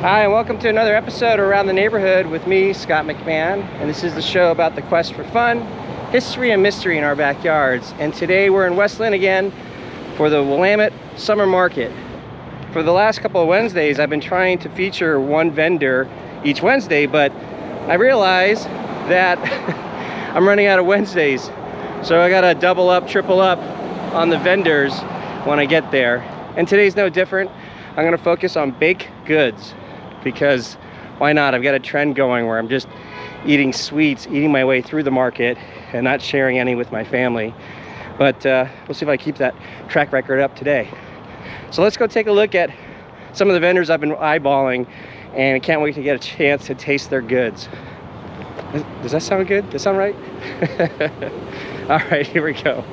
Hi, and welcome to another episode of Around the Neighborhood with me, Scott McMahon. And this is the show about the quest for fun, history, and mystery in our backyards. And today we're in West Lynn again for the Willamette Summer Market. For the last couple of Wednesdays, I've been trying to feature one vendor each Wednesday, but I realize that I'm running out of Wednesdays. So I gotta double up, triple up on the vendors when I get there. And today's no different. I'm gonna focus on baked goods because why not? I've got a trend going where I'm just eating sweets, eating my way through the market and not sharing any with my family. But we'll see if I keep that track record up today. So let's go take a look at some of the vendors I've been eyeballing, and I can't wait to get a chance to taste their goods. Does that sound good? Does that sound right? All right, here we go.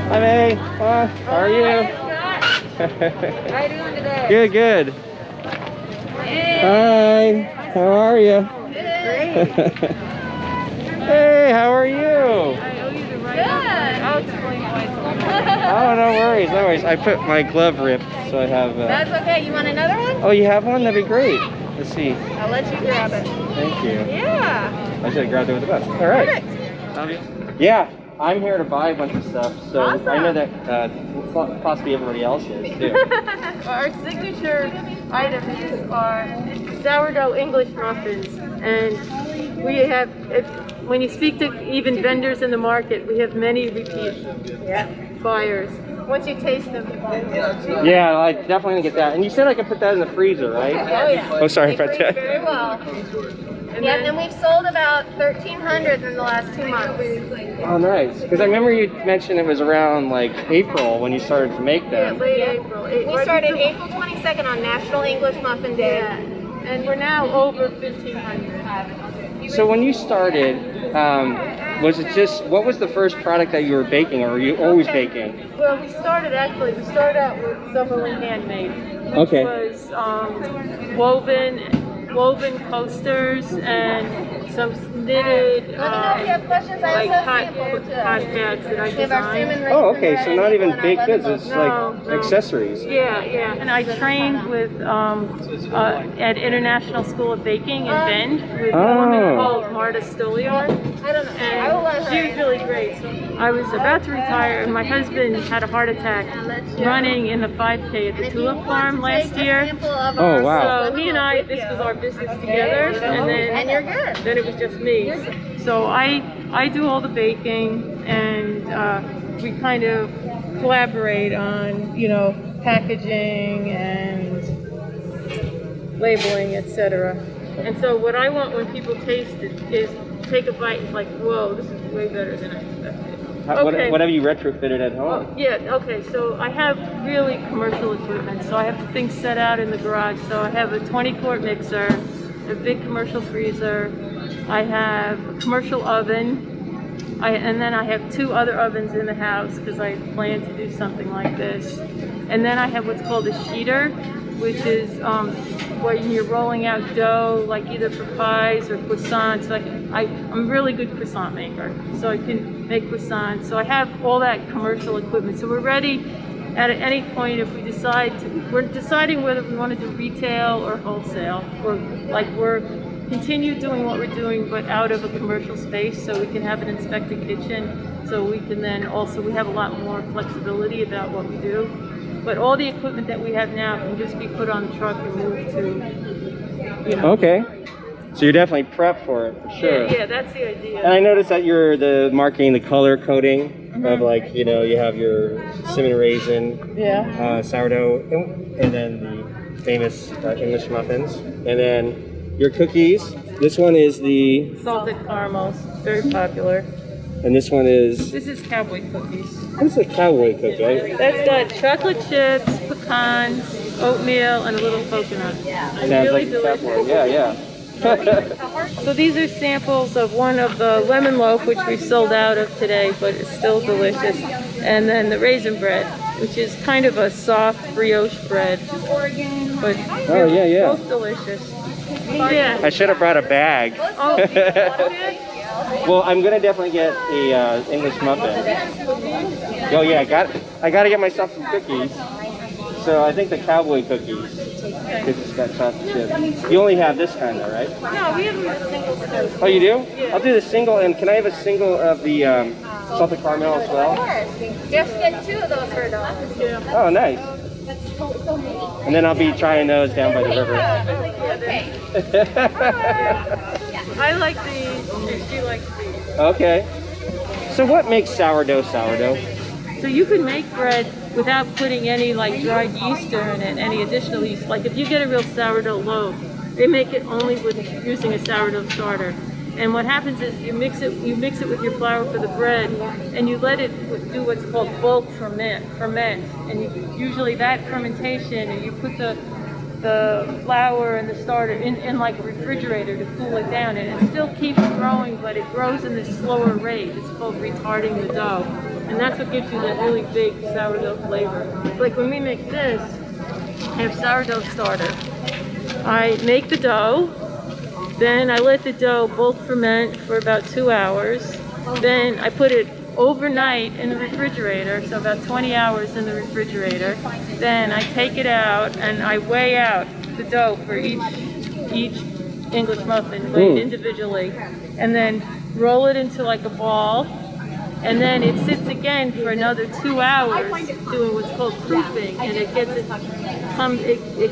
Hi, May. How are you? How are you doing today? Good, good. Hey. Hi. How are you? Great. Hey, how are you? I owe you the right. Good. I'll explain why. Oh, no worries, no worries. I put my glove ripped, so I have. That's okay. You want another one? Oh, you have one? That'd be great. Let's see. I'll let you grab it. Thank you. Yeah. I should have grabbed it with the best. All right. Perfect. Yeah, I'm here to buy a bunch of stuff, so Awesome. I know that possibly everybody else is too. Our signature items are sourdough English muffins, and we have, when you speak to even vendors in the market, we have many repeat buyers. Once you taste them, Yeah, I definitely gonna get that. And you said I could put that in the freezer, right? Oh yeah. Oh, sorry They about freeze that. very well. and Yeah, then and we've sold about 1,300 in the last 2 months. Oh, nice. Because I remember you mentioned it was around like April when you started to make them. late April. We started April 22nd on National English Muffin Day. Yeah, and we're now over 1,500. So when you started, was it just, what was the first product that you were baking, or were you always baking? Well, we started out with Summerlin Handmade, which Okay. was woven coasters and some knitted Let me know if you have questions. I like also hot sampled pads that I We have our designed. salmon Oh, rings okay, and so our not even apple and baked our goods, lemon it's muffin. like accessories. Yeah, and I trained with at International School of Baking in Bend with a woman Oh. called Marta Stoliar. I don't know. I will let And her. she was really great. So I was about to retire, and my husband had a heart attack running in the 5K at the tulip farm last year. Oh, wow. So he and I, this was our business together, and And you're good. then it was just me. So I do all the baking, and we kind of collaborate on, packaging and labeling, etc. And so what I want when people taste it is take a bite and like, whoa, this is way better than I expected. Okay. What have you retrofitted at Oh, home? yeah, okay, so I have really commercial equipment. So I have the things set out in the garage. So I have a 20-quart mixer, a big commercial freezer, I have a commercial oven, and then I have 2 other ovens in the house because I plan to do something like this. And then I have what's called a sheeter, which is when you're rolling out dough, like either for pies or croissants. So I'm a really good croissant maker, so I can make croissants. So I have all that commercial equipment. So we're ready at any point if we decide to. We're deciding whether we want to do retail or wholesale, or like we're continue doing what we're doing, but out of a commercial space, so we can have an inspected kitchen. So we can then also, we have a lot more flexibility about what we do. But all the equipment that we have now can just be put on the truck and moved to, Okay. So you're definitely prepped for it, for sure. Yeah, that's the idea. And I noticed that you're marking the color coding of like, you know, you have your cinnamon raisin, Yeah. sourdough, and then the famous English muffins. And then your cookies. This one is the... Salted caramels, very popular. And this one is... This is cowboy cookies. What's a cowboy cookie? That's got chocolate chips, pecans, oatmeal, and a little coconut. Sounds Really like delicious. cowboy. Yeah, yeah. So these are samples of one of the lemon loaf, which we sold out of today, but it's still delicious. And then the raisin bread, which is kind of a soft brioche bread. But Oh, yeah, yeah. both delicious. Yeah. I should have brought a bag. Oh, Well, I'm gonna definitely get a English muffin. Oh yeah, I gotta get myself some cookies. So I think the cowboy cookies, because it's got chocolate chips. You only have this kind though, right? no, we have a single service. Oh, you do? Yeah. I'll do the single, and can I have a single of the salted caramel as well? Just get 2 of those for $1. Yeah. Oh, nice. And then I'll be trying those down by the river. Okay. I like these, and she likes these. Okay. So what makes sourdough sourdough? So you can make bread without putting any like dried yeast in it, any additional yeast. Like if you get a real sourdough loaf, they make it only with using a sourdough starter. And what happens is you mix it with your flour for the bread, and you let it do what's called bulk ferment. And usually that fermentation, and you put the flour and the starter in like a refrigerator to cool it down, and it still keeps growing, but it grows in this slower rate. It's called retarding the dough, and that's what gives you that really big sourdough flavor. Like when we make this, I have sourdough starter. I make the dough, then I let the dough bulk ferment for about 2 hours. Then I put it overnight in the refrigerator, so about 20 hours in the refrigerator. Then I take it out and I weigh out the dough for each English muffin, weigh it individually, and then roll it into like a ball. And then it sits again for another 2 hours doing what's called proofing, and it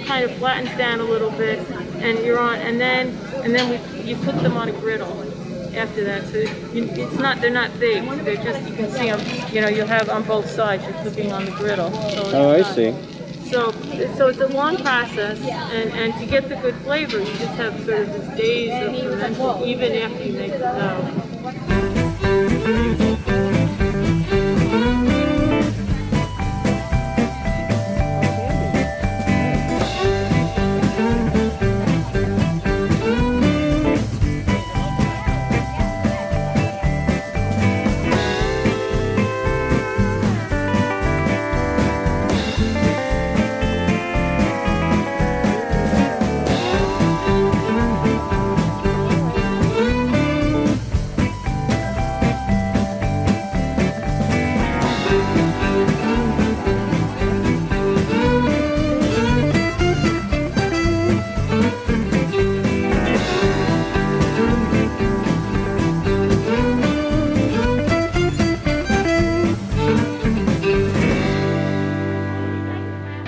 kind of flattens down a little bit, and you're on, and then you cook them on a griddle after that. So they're not big. They're just, you can see them. You know, you have on both sides. You're cooking on the griddle. So Oh, I see. So it's a long process, and to get the good flavor, you just have sort of this days of fermenting, even after you make the dough.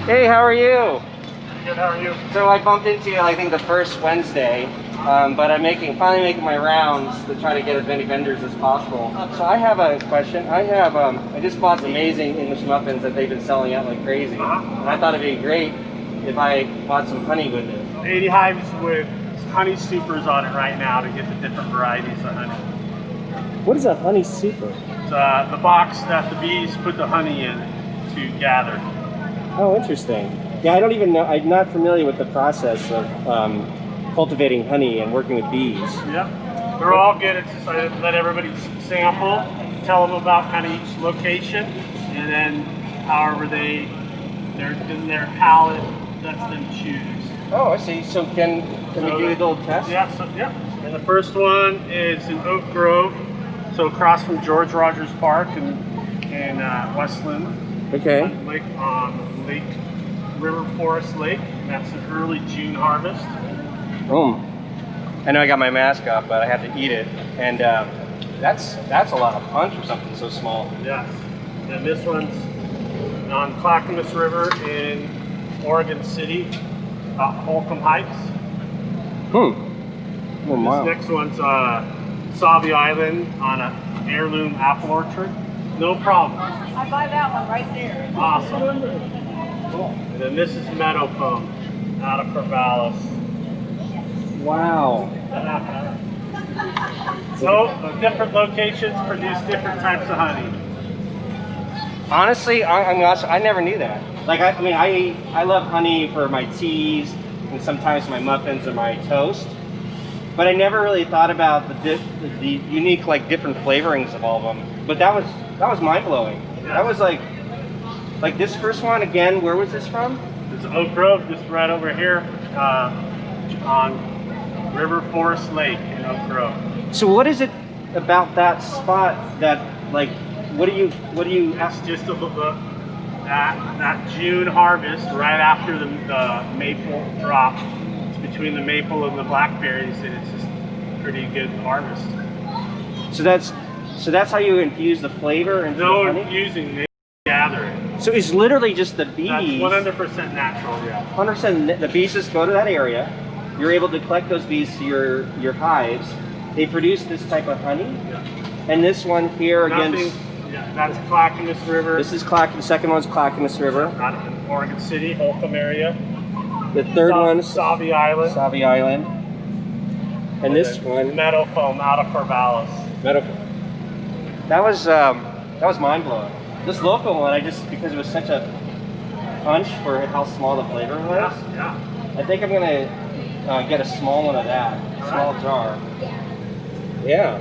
Hey, how are you? Good, how are you? So I bumped into you, I think, the first Wednesday, but I'm finally making my rounds to try to get as many vendors as possible. So I have a question. I just bought some amazing English muffins that they've been selling out like crazy. And I thought it'd be great if I bought some honey with it. 80 hives with honey supers on it right now to get the different varieties of honey. What is a honey super? It's the box that the bees put the honey in to gather. Oh, interesting. Yeah, I don't even know. I'm not familiar with the process of cultivating honey and working with bees. Yep. They're all good. It's just I let everybody sample, tell them about kind of each location, and then however their palate lets them choose. Oh, I see. So can we do a little test? Yeah. And the first one is in Oak Grove, so across from George Rogers Park in Westland. Okay. Lake River Forest Lake. And that's an early June harvest. I know I got my mask off, but I have to eat it, and that's a lot of punch for something so small. Yes. And this one's on Clackamas River in Oregon City, Holcomb Heights. Oh, wow. This next one's Sauvie Island on an heirloom apple orchard. No problem. I buy that one right there. Awesome. And then this is meadow foam out of Corvallis. Wow. So different locations produce different types of honey. Honestly, I never knew that. Like, I mean, I love honey for my teas and sometimes my muffins or my toast. But I never really thought about the unique, like, different flavorings of all of them. But that was mind blowing. Yeah. That was like this first one again. Where was this from? This is Oak Grove, just right over here on River Forest Lake in Oak Grove. So what is it about that spot that, like, what do you? That's just that June harvest right after the maple drop. It's between the maple and the blackberries, and it's just pretty good harvest. So that's how you infuse the flavor into the No honey? infusing, they gather it. So it's literally just the bees. That's 100% natural, yeah. 100%. The bees just go to that area. You're able to collect those bees to your hives. They produce this type of honey. Yeah. And this one here Nothing, yeah, that's Clackamas River. This is the second one's Clackamas River. Out in Oregon City, Holcomb area. The third one's Sauvie Island. Sauvie Island. And this one, Meadow foam out of Corvallis. that was mind blowing. This local one, because it was such a punch for how small the flavor was. Yeah. I think I'm gonna get a small one of that, a small jar. Yeah,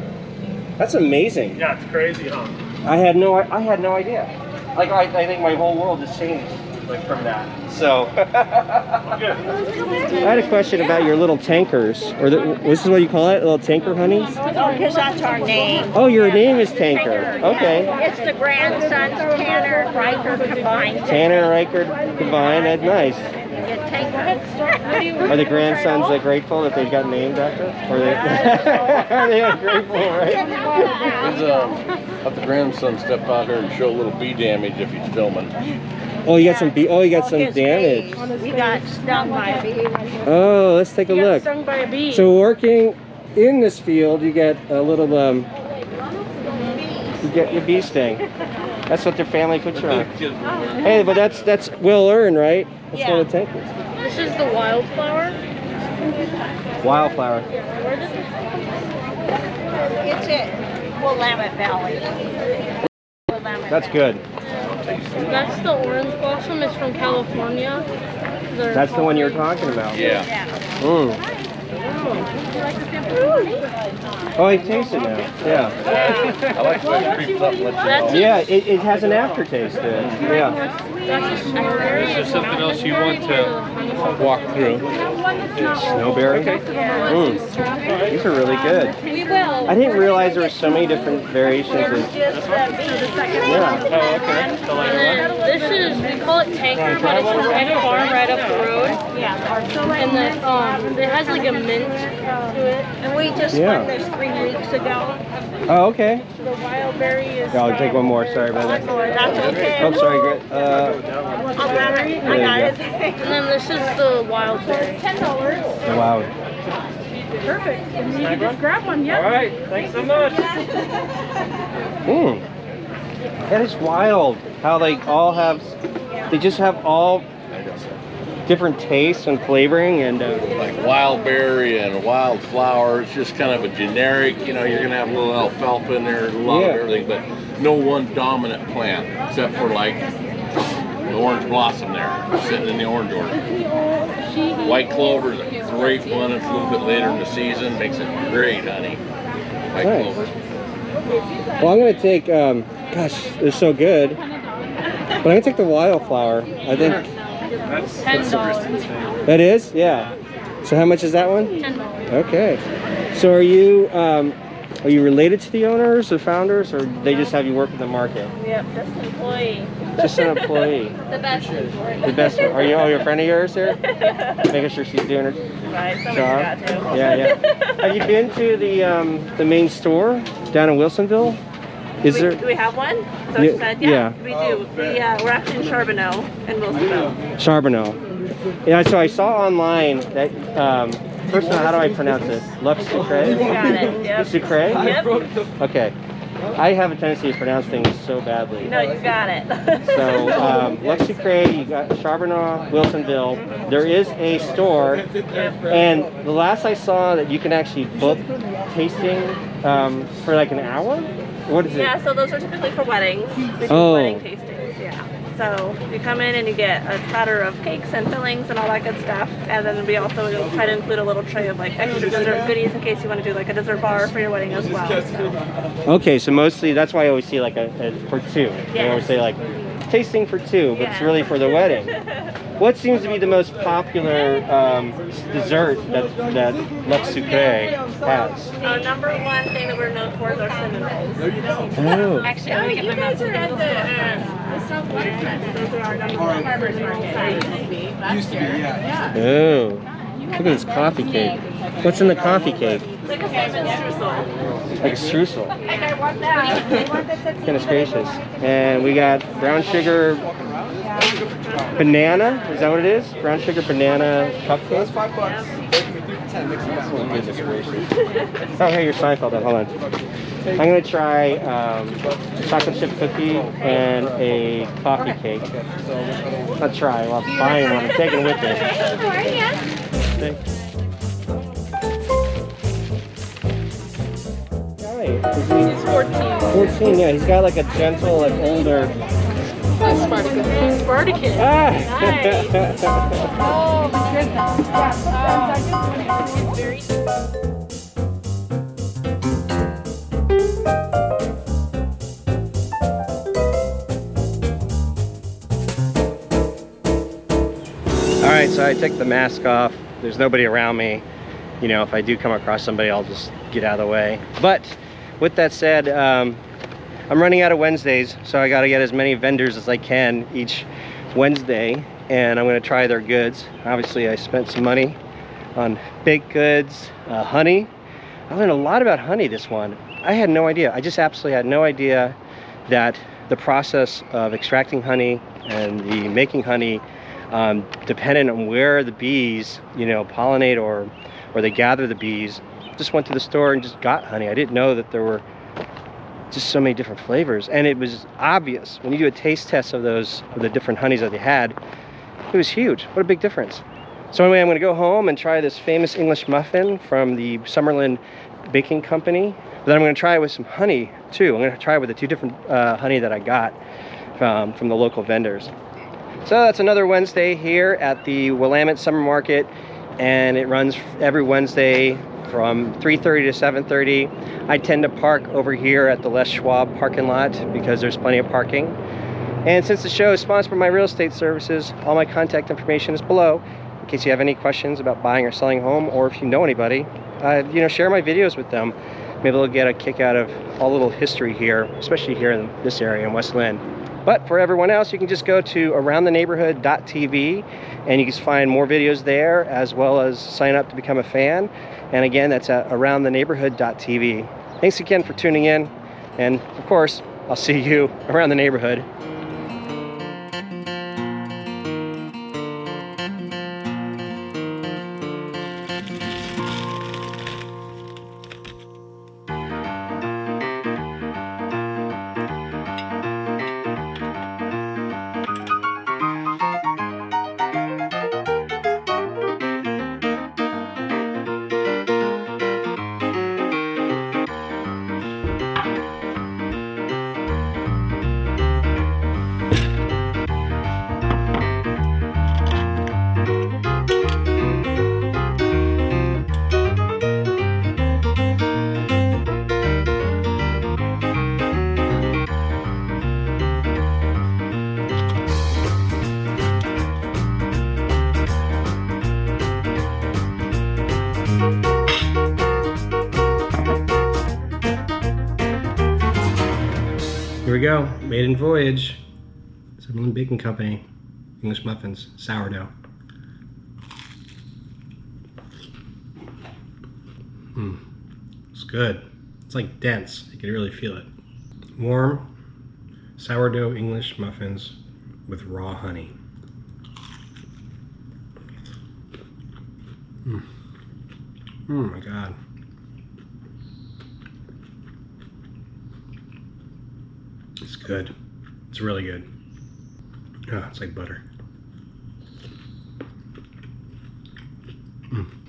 that's amazing. Yeah, it's crazy, huh? I had no idea. Like I think my whole world has changed like from that. So Good. I had a question about your little tankers, or this is what you call it, little tanker honeys. Oh, because that's our name. Oh, your name is Tanker. Okay. It's the grandsons, Tanner and Riker combined. Tanner and Riker combined. That's nice. Are the grandsons grateful that they got named after? Or are they grateful, right? Let the grandson step out here and show a little bee damage if he's filming. Oh, you got some damage. We got stung by a bee. Oh, let's take a look. Stung by a bee. So working in this field, you get a little you get your bee sting. That's what their family puts you on. Hey, but that's well earned, right? That's Yeah. one of the tankers. This is the wildflower. Wildflower. Where does it? It's it. Willamette Valley. Willamette That's Valley. good. That's the orange blossom. It's from California. That's the one you were talking about. Yeah. Yeah. Mm. Oh, I taste it now. Yeah. I like the way it creeps up and lets you know. Yeah, it has an aftertaste to it. Yeah. That's a strawberry. Is there something else you want to walk through? Snowberry. Mm. These are really good. We will. I didn't realize there were so many different variations of. Yeah. Oh, okay. The lighter one? This is, we call it Tanker, but it's from a farm right up the road. And it has like a mint to it. And we just Yeah. won this 3 weeks ago. Oh, okay. The wild berry is. Yeah, I'll take one more. Sorry about that. That's okay. Oh, sorry. I'll grab it. I got it. And then this is the wild berry. Wow. Perfect. And you can just grab one, yeah. All right. Thanks so much. Mm. That is wild. How they just have all different tastes and flavoring and. Like wild berry and wildflower. It's just kind of a generic, you're going to have a little alfalfa in there, a lot of everything, but no one dominant plant except for like the orange blossom there, sitting in the orange order. White clover is a great one. It's a little bit later in the season, makes it great honey. White Nice. clover. Well, I'm gonna take. Gosh, they're so good. But I'm gonna take the wildflower. I think That's $10. that is. Yeah. So how much is that one? $10. Okay. So are you related to the owners or founders, or they just have you work at the market? Yep, just an employee. Just an employee. The best employee. The best one. Are you a friend of yours here? Making sure she's doing her Right, somebody's job. got to. Yeah. Have you been to the main store down in Wilsonville? Is there? Do we have one? So Yeah, she said, yeah. we do. We're actually in Charbonneau and Wilsonville. Charbonneau. Yeah, so I saw online that, first of all, how do I pronounce it? Lux Sucre? You got it. Yep. Sucre? Yep. Okay. I have a tendency to pronounce things so badly. No, you got it. So, Lexicray, you got Charbonneau, Wilsonville. There is a store, and the last I saw that you can actually book tasting for like an hour? What is it? Yeah, so those are typically for weddings. We do wedding tastings, yeah. So you come in and you get a platter of cakes and fillings and all that good stuff. And then we also try to include a little tray of like extra dessert goodies in case you want to do like a dessert bar for your wedding as well. So. Okay, so mostly that's why I always see like a for two. They always say like tasting for two, but it's really for the wedding. What seems to be the most popular dessert that Le Sucre has? Our number one thing that we're known for is our cinnamon rolls. Oh. Actually, I'm gonna get my mouth. Those are our number one farmers market. Used to be, yeah. Oh. Look at this coffee cake. What's in the coffee cake? Like a cinnamon streusel. Like a streusel. Goodness gracious. And we got brown sugar banana. Is that what it is? Brown sugar banana cupcake? $5. Oh, goodness gracious. Oh, hey, you're Seinfeld. Hold on. I'm going to try chocolate chip cookie and a coffee cake. Not try, well, I'm buying one. I'm taking it with me. He's 14. 14, yeah, he's got like a gentle, like older. Spartacus. Spartacus. Ah! Nice. Oh my goodness. Alright, so I took the mask off. There's nobody around me. You know, if I do come across somebody, I'll just get out of the way. But with that said, I'm running out of Wednesdays, so I got to get as many vendors as I can each Wednesday, and I'm going to try their goods. Obviously, I spent some money on baked goods, honey. I learned a lot about honey this one. I had no idea. I just absolutely had no idea that the process of extracting honey and the making honey dependent on where the bees, you know, pollinate or they gather the bees. Just went to the store and just got honey. I didn't know that there were just so many different flavors, and it was obvious when you do a taste test of those, of the different honeys that they had. It was huge. What a big difference. So anyway, I'm going to go home and try this famous English muffin from the Summerlin Baking Company. But then I'm going to try it with some honey too. I'm going to try it with the two different honey that I got from the local vendors. So that's another Wednesday here at the Willamette Summer Market, and it runs every Wednesday from 3:30 to 7:30. I tend to park over here at the Les Schwab parking lot because there's plenty of parking. And since the show is sponsored by my real estate services, all my contact information is below in case you have any questions about buying or selling a home, or if you know anybody, you know, share my videos with them. Maybe they'll get a kick out of all little history here, especially here in this area in West Lynn. But for everyone else, you can just go to aroundtheneighborhood.tv and you can find more videos there, as well as sign up to become a fan. And again, that's at aroundtheneighborhood.tv. Thanks again for tuning in. And of course, I'll see you around the neighborhood. Here we go, maiden voyage. Summerlin Baking Company, English muffins, sourdough. It's good. It's like dense, you can really feel it. Warm, sourdough English muffins with raw honey. Oh my God. It's good. It's really good. Oh, it's like butter. Mm.